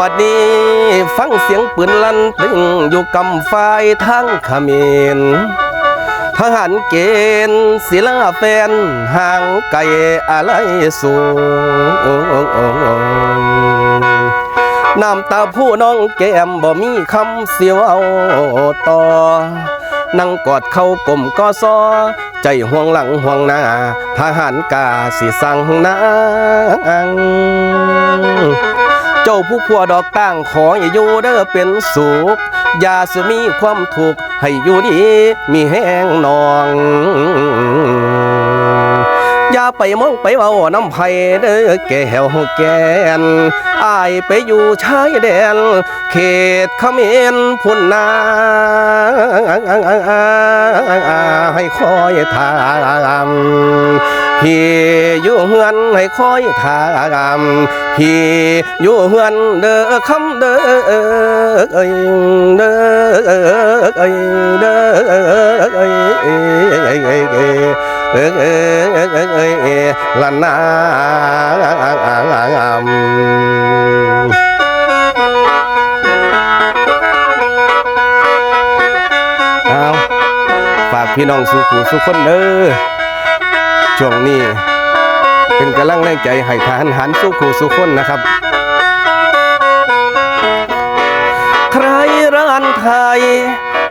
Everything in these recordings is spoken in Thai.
บัดนี้ฟังเสียงปืนลั่นตึงอยู่กำไฟทางเขมรทหารเกณฑ์ศิลาแฟนห่างไกลอะไรสูงน้ำตาผู้น้องแก้มบ่มีคำเสียวเอาต่อนั่งกอดเข้ากลมก็ซอใจห่วงหลังห่วงหน้าทหารกาสิสั่งนางเจ้าผู้ผัวดอกตั้งขออย่าอยู่เด้อเป็นสุขอย่าสิมีความทุกข์ให้อยู่ดีมีแห้งนองอย่าไปมองไปเว้าน้ำไผ่เด้อแก้วแกนอายไปอยู่ชายแดนเขตเขมรพุ่นนาให้คอยถามพี่อยู่เฮือนให้คอยถามพี่อยู่เฮือนเด้อคำเด้อเอ้ยเด้อเอ้ยเด้อเอ้ยละนาฝากพี่น้องสุขุสุขคนเด้อช่วงนี้เป็นกำลังแรงใจให้ทหารหันสุขุสุขคนนะครับใครร้านไทย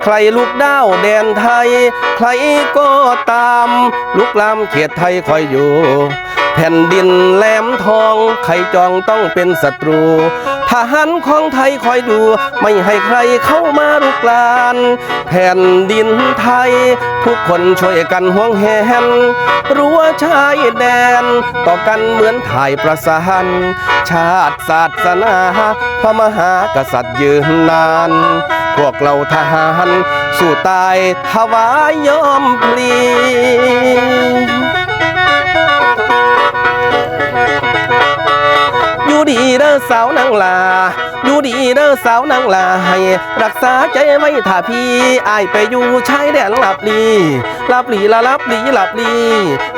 ใครลูกดาวแดนไทยใครก็ตามลุกลามเขตไทยคอยอยู่แผ่นดินแหลมทองใครจองต้องเป็นศัตรูทหารของไทยคอยดูไม่ให้ใครเข้ามาลุกลานแผ่นดินไทยทุกคนช่วยกันห่วงแหนรั้วชายแดนต่อกันเหมือนถ่ายประสานชาติศาสนาพระมหากษัตริย์ยืนนานพวกเราทหารสู้ตายถวายยอมพลีอยู่ดีเด้อสาวนางลาอยู่ดีเด้อสาวนางลาให้รักษาใจไว้ถ้าพี่อายไปอยู่ชายแดนหลับลีละลับลี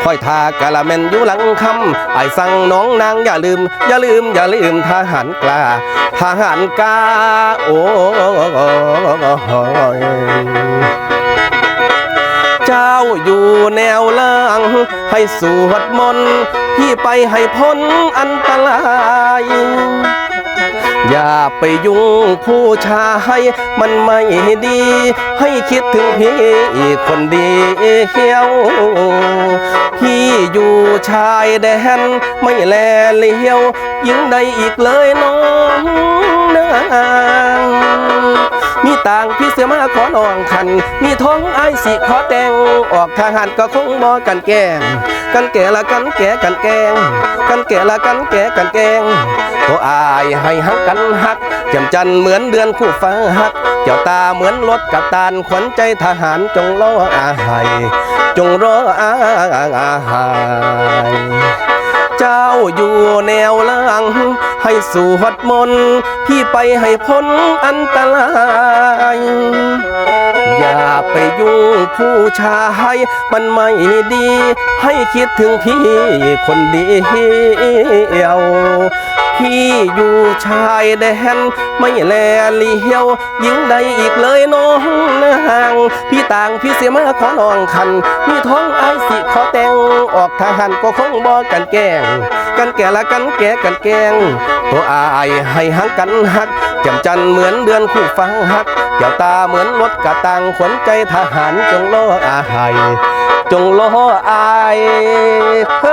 คอยทากะละแม่นอยู่หลังคำอายสั่งน้องนางอย่าลืมทหารกล้าทหารกาโอ้เจ้าอยู่แนวล่างให้สวดมนต์พี่ไปให้พ้นอันตรายอย่าไปยุ่งผู้ชายมันไม่ดีให้คิดถึงพี่คนดีเขี้ยวพี่อยู่ชายแดนไม่แลเลี้ยวยิ่งใดอีกเลยน้องนางมีต่างพี่เสียมาขอน้องคันมีท้องไอ้สิขอแต่งออกทหารก็คงบ่กันแกงกันแก่ละกันแก่กันแกงกันแก่ละกันแก่กันแกงตัวอายให้ฮักกันฮักแจ่มจันเหมือนเดือนคู่ฟ้าฮักเจ้าตาเหมือนรถกับตาลขวัญใจทหารจงรออาให้จงรออาเจ้าอยู่แนวล่างให้สวดมนต์พี่ไปให้พ้นอันตรายอย่าไปยุ่งผู้ชายมันไม่ดีให้คิดถึงพี่คนเดียวพี่อยู่ชายแดนไม่แลเลี้ยวยิ่งใดอีกเลยน้องนางพี่ต่างพี่เสียมาขอน้องคันมีท้องไอ้สิขอแต่งออกทหารก็คงบ่กันแกงกันแก่ละกันแก่กันแกงตัวอายให้ฮักกันฮักแจ่มจันเหมือนเดือนคู่ฟ้าฮักเจ้าตาเหมือนรถกระตังขวัญใจทหารจงรออาให้จงรออายเ